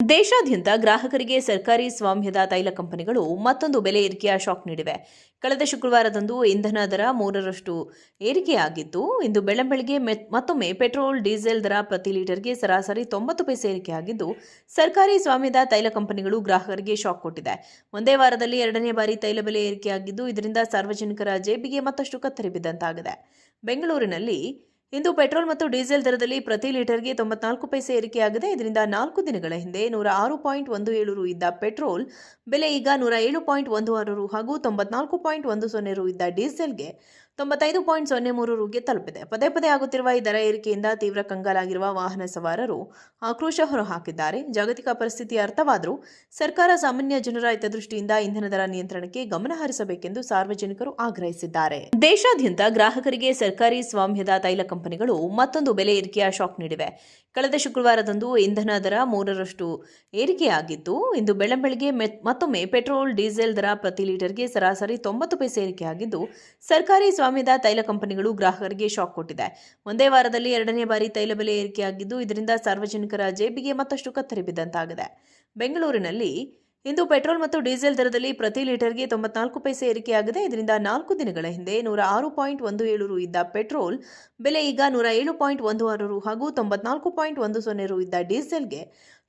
ದೇಶಾದ್ಯಂತ ಗ್ರಾಹಕರಿಗೆ ಸರ್ಕಾರಿ ಸ್ವಾಮ್ಯದ ತೈಲ ಕಂಪನಿಗಳು ಮತ್ತೊಂದು ಬೆಲೆ ಏರಿಕೆಯ ಶಾಕ್ ನೀಡಿವೆ. ಕಳೆದ ಶುಕ್ರವಾರದಂದು ಇಂಧನ ದರ 3ರಷ್ಟು ಏರಿಕೆಯಾಗಿದ್ದು, ಇಂದು ಬೆಳ್ಳಂಬೆಳಗ್ಗೆ ಮತ್ತೊಮ್ಮೆ ಪೆಟ್ರೋಲ್, ಡೀಸೆಲ್ ದರ ಪ್ರತಿ ಲೀಟರ್ಗೆ ಸರಾಸರಿ 90 ಪೈಸೆ ಏರಿಕೆಯಾಗಿದ್ದು, ಸರ್ಕಾರಿ ಸ್ವಾಮ್ಯದ ತೈಲ ಕಂಪನಿಗಳು ಗ್ರಾಹಕರಿಗೆ ಶಾಕ್ ಕೊಟ್ಟಿದೆ. ಒಂದೇ ವಾರದಲ್ಲಿ ಎರಡನೇ ಬಾರಿ ತೈಲ ಬೆಲೆ ಏರಿಕೆಯಾಗಿದ್ದು, ಇದರಿಂದ ಸಾರ್ವಜನಿಕರ ಜೇಬಿಗೆ ಮತ್ತಷ್ಟು ಕತ್ತರಿ ಬಿದ್ದಂತಾಗಿದೆ. ಬೆಂಗಳೂರಿನಲ್ಲಿ ಇಂದು ಪೆಟ್ರೋಲ್ ಮತ್ತು ಡೀಸೆಲ್ ದರದಲ್ಲಿ ಪ್ರತಿ ಲೀಟರ್ಗೆ 94 ಪೈಸೆ ಏರಿಕೆಯಾಗಿದೆ. ಇದರಿಂದ 4 ದಿನಗಳ ಹಿಂದೆ 106.17 ರು ಇದ್ದ ಪೆಟ್ರೋಲ್ ಬೆಲೆ ಈಗ 107.16 ರು ಹಾಗೂ 94.10 ರು ಇದ್ದ ಡೀಸೆಲ್ಗೆ 95.03 ರುಗೆ ತಲುಪಿದೆ. ಪದೇ ಪದೇ ಆಗುತ್ತಿರುವ ಈ ದರ ಏರಿಕೆಯಿಂದ ತೀವ್ರ ಕಂಗಾಲಾಗಿರುವ ವಾಹನ ಸವಾರರು ಆಕ್ರೋಶ ಹೊರಹಾಕಿದ್ದಾರೆ. ಜಾಗತಿಕ ಪರಿಸ್ಥಿತಿ ಅರ್ಥವಾದರೂ ಸರ್ಕಾರ ಸಾಮಾನ್ಯ ಜನರ ಹಿತದೃಷ್ಟಿಯಿಂದ ಇಂಧನ ದರ ನಿಯಂತ್ರಣಕ್ಕೆ ಗಮನ ಹರಿಸಬೇಕೆಂದು ಸಾರ್ವಜನಿಕರು ಆಗ್ರಹಿಸಿದ್ದಾರೆ. ದೇಶಾದ್ಯಂತ ಗ್ರಾಹಕರಿಗೆ ಸರ್ಕಾರಿ ಸ್ವಾಮ್ಯದ ತೈಲ ಕಂಪನಿಗಳು ಮತ್ತೊಂದು ಬೆಲೆ ಏರಿಕೆಯ ಶಾಕ್ ನೀಡಿವೆ. ಕಳೆದ ಶುಕ್ರವಾರದಂದು ಇಂಧನ ದರ 3ರಷ್ಟು ಏರಿಕೆಯಾಗಿದ್ದು, ಇಂದು ಬೆಳ್ಳಂಬೆಳಗ್ಗೆ ಮತ್ತೊಮ್ಮೆ ಪೆಟ್ರೋಲ್, ಡೀಸೆಲ್ ದರ ಪ್ರತಿ ಲೀಟರ್ಗೆ ಸರಾಸರಿ 90 ಪೈಸೆ ಏರಿಕೆಯಾಗಿದ್ದು, ಸರ್ಕಾರಿ ಸ್ವಾಮ್ಯದ ತೈಲ ಕಂಪನಿಗಳು ಗ್ರಾಹಕರಿಗೆ ಶಾಕ್ ಕೊಟ್ಟಿದೆ. ಒಂದೇ ವಾರದಲ್ಲಿ ಎರಡನೇ ಬಾರಿ ತೈಲ ಬೆಲೆ ಏರಿಕೆಯಾಗಿದ್ದು, ಇದರಿಂದ ಸಾರ್ವಜನಿಕರ ಜೇಬಿಗೆ ಮತ್ತಷ್ಟು ಕತ್ತರಿ ಬಿದ್ದಂತಾಗಿದೆ. ಬೆಂಗಳೂರಿನಲ್ಲಿ ಇಂದು ಪೆಟ್ರೋಲ್ ಮತ್ತು ಡೀಸೆಲ್ ದರದಲ್ಲಿ ಪ್ರತಿ ಲೀಟರ್ಗೆ 94 ಪೈಸೆ ಏರಿಕೆಯಾಗಿದೆ. ಇದರಿಂದ 4 ದಿನಗಳ ಹಿಂದೆ 106.17 ರು ಇದ್ದ ಪೆಟ್ರೋಲ್ ಬೆಲೆ ಈಗ 107.16 ರು ಹಾಗೂ 94.10 ರು ಇದ್ದ ಡೀಸೆಲ್ಗೆ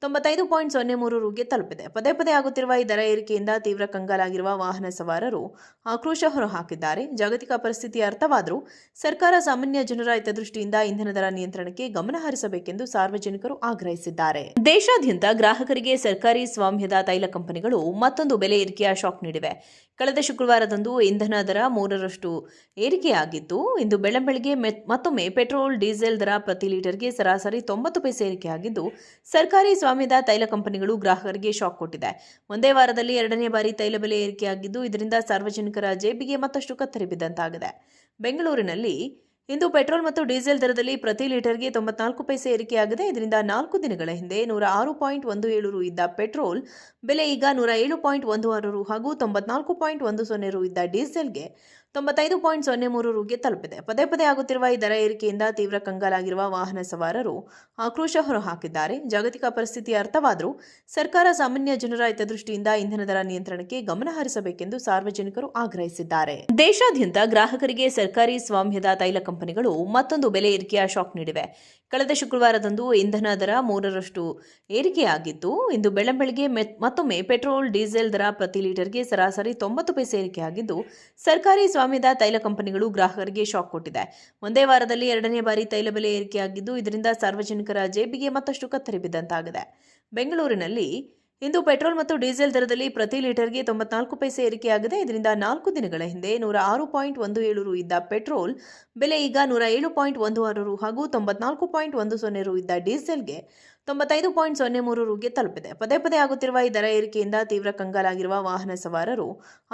95.03 ರುಗೆ ತಲುಪಿದೆ. ಪದೇ ಪದೇ ಆಗುತ್ತಿರುವ ಈ ದರ ಏರಿಕೆಯಿಂದ ತೀವ್ರ ಕಂಗಾಲಾಗಿರುವ ವಾಹನ ಸವಾರರು ಆಕ್ರೋಶ ಹೊರಹಾಕಿದ್ದಾರೆ. ಜಾಗತಿಕ ಪರಿಸ್ಥಿತಿ ಅರ್ಥವಾದರೂ ಸರ್ಕಾರ ಸಾಮಾನ್ಯ ಜನರ ಹಿತದೃಷ್ಟಿಯಿಂದ ಇಂಧನ ದರ ನಿಯಂತ್ರಣಕ್ಕೆ ಗಮನ ಹರಿಸಬೇಕೆಂದು ಸಾರ್ವಜನಿಕರು ಆಗ್ರಹಿಸಿದ್ದಾರೆ. ದೇಶಾದ್ಯಂತ ಗ್ರಾಹಕರಿಗೆ ಸರ್ಕಾರಿ ಸ್ವಾಮ್ಯದ ತೈಲ ಕಂಪನಿಗಳು ಮತ್ತೊಂದು ಬೆಲೆ ಏರಿಕೆಯ ಶಾಕ್ ನೀಡಿವೆ. ಕಳೆದ ಶುಕ್ರವಾರದಂದು ಇಂಧನ ದರ 3ರಷ್ಟು ಏರಿಕೆಯಾಗಿದ್ದು, ಇಂದು ಬೆಳ್ಳಂಬೆಳಗ್ಗೆ ಮತ್ತೊಮ್ಮೆ ಪೆಟ್ರೋಲ್, ಡೀಸೆಲ್ ದರ ಪ್ರತಿ ಲೀಟರ್ಗೆ ಸರಾಸರಿ 90 ಪೈಸೆ ಏರಿಕೆಯಾಗಿದ್ದು, ಸರ್ಕಾರಿ ಸ್ವಾಮ್ಯದ ತೈಲ ಕಂಪನಿಗಳು ಗ್ರಾಹಕರಿಗೆ ಶಾಕ್ ಕೊಟ್ಟಿದೆ. ಒಂದೇ ವಾರದಲ್ಲಿ ಎರಡನೇ ಬಾರಿ ತೈಲ ಬೆಲೆ ಏರಿಕೆಯಾಗಿದ್ದು, ಇದರಿಂದ ಸಾರ್ವಜನಿಕರ ಜೇಬಿಗೆ ಮತ್ತಷ್ಟು ಕತ್ತರಿ ಬಿದ್ದಂತಾಗಿದೆ. ಬೆಂಗಳೂರಿನಲ್ಲಿ ಇಂದು ಪೆಟ್ರೋಲ್ ಮತ್ತು ಡೀಸೆಲ್ ದರದಲ್ಲಿ ಪ್ರತಿ ಲೀಟರ್ಗೆ 94 ಪೈಸೆ ಏರಿಕೆಯಾಗಿದೆ. ಇದರಿಂದ 4 ದಿನಗಳ ಹಿಂದೆ 106.17 ರು ಇದ್ದ ಪೆಟ್ರೋಲ್ ಬೆಲೆ ಈಗ 107.16 ರು ಹಾಗೂ 94.10 ರು ಇದ್ದ ಡೀಸೆಲ್ಗೆ 95.03 ರುಗೆ ತಲುಪಿದೆ. ಪದೇ ಪದೇ ಆಗುತ್ತಿರುವ ಈ ದರ ಏರಿಕೆಯಿಂದ ತೀವ್ರ ಕಂಗಾಲಾಗಿರುವ ವಾಹನ ಸವಾರರು ಆಕ್ರೋಶ ಹೊರಹಾಕಿದ್ದಾರೆ. ಜಾಗತಿಕ ಪರಿಸ್ಥಿತಿ ಅರ್ಥವಾದರೂ ಸರ್ಕಾರ ಸಾಮಾನ್ಯ ಜನರ ಹಿತದೃಷ್ಟಿಯಿಂದ ಇಂಧನ ದರ ನಿಯಂತ್ರಣಕ್ಕೆ ಗಮನ ಹರಿಸಬೇಕೆಂದು ಸಾರ್ವಜನಿಕರು ಆಗ್ರಹಿಸಿದ್ದಾರೆ. ದೇಶಾದ್ಯಂತ ಗ್ರಾಹಕರಿಗೆ ಸರ್ಕಾರಿ ಸ್ವಾಮ್ಯದ ತೈಲ ಕಂಪನಿಗಳು ಮತ್ತೊಂದು ಬೆಲೆ ಏರಿಕೆಯ ಶಾಕ್ ನೀಡಿವೆ. ಕಳೆದ ಶುಕ್ರವಾರದಂದು ಇಂಧನ ದರ 3ರಷ್ಟು ಏರಿಕೆಯಾಗಿದ್ದು, ಇಂದು ಬೆಳ್ಳಂಬೆಳಗ್ಗೆ ಮತ್ತೊಮ್ಮೆ ಪೆಟ್ರೋಲ್, ಡೀಸೆಲ್ ದರ ಪ್ರತಿ ಲೀಟರ್ಗೆ ಸರಾಸರಿ 90 ಪೈಸೆ ಏರಿಕೆಯಾಗಿದ್ದು, ಸರ್ಕಾರಿ ಸ್ವಾಮ್ಯದ ತೈಲ ಕಂಪನಿಗಳು ಗ್ರಾಹಕರಿಗೆ ಶಾಕ್ ಕೊಟ್ಟಿದೆ. ಒಂದೇ ವಾರದಲ್ಲಿ ಎರಡನೇ ಬಾರಿ ತೈಲ ಬೆಲೆ ಏರಿಕೆಯಾಗಿದ್ದು, ಇದರಿಂದ ಸಾರ್ವಜನಿಕರ ಜೇಬಿಗೆ ಮತ್ತಷ್ಟು ಕತ್ತರಿ ಬಿದ್ದಂತಾಗಿದೆ. ಬೆಂಗಳೂರಿನಲ್ಲಿ ಇಂದು ಪೆಟ್ರೋಲ್ ಮತ್ತು ಡೀಸೆಲ್ ದರದಲ್ಲಿ ಪ್ರತಿ ಲೀಟರ್ಗೆ 94 ಪೈಸೆ ಏರಿಕೆಯಾಗಿದೆ. ಇದರಿಂದ 4 ದಿನಗಳ ಹಿಂದೆ 106.17 ರು ಇದ್ದ ಪೆಟ್ರೋಲ್ ಬೆಲೆ ಈಗ 107.16 ರು ಹಾಗೂ 94.10 ರು ಇದ್ದ ಡೀಸೆಲ್ಗೆ 95.03 ರುಗೆ ತಲುಪಿದೆ. ಪದೇ ಪದೇ ಆಗುತ್ತಿರುವ ಈ ದರ ಏರಿಕೆಯಿಂದ ತೀವ್ರ ಕಂಗಾಲಾಗಿರುವ ವಾಹನ ಸವಾರರು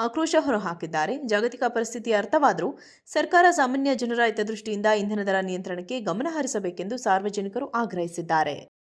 ಆಕ್ರೋಶ ಹೊರಹಾಕಿದ್ದಾರೆ. ಜಾಗತಿಕ ಪರಿಸ್ಥಿತಿ ಅರ್ಥವಾದರೂ ಸರ್ಕಾರ ಸಾಮಾನ್ಯ ಜನರ ಹಿತದೃಷ್ಟಿಯಿಂದ ಇಂಧನ ದರ ನಿಯಂತ್ರಣಕ್ಕೆ ಗಮನ ಹರಿಸಬೇಕೆಂದು ಸಾರ್ವಜನಿಕರು ಆಗ್ರಹಿಸಿದ್ದಾರೆ.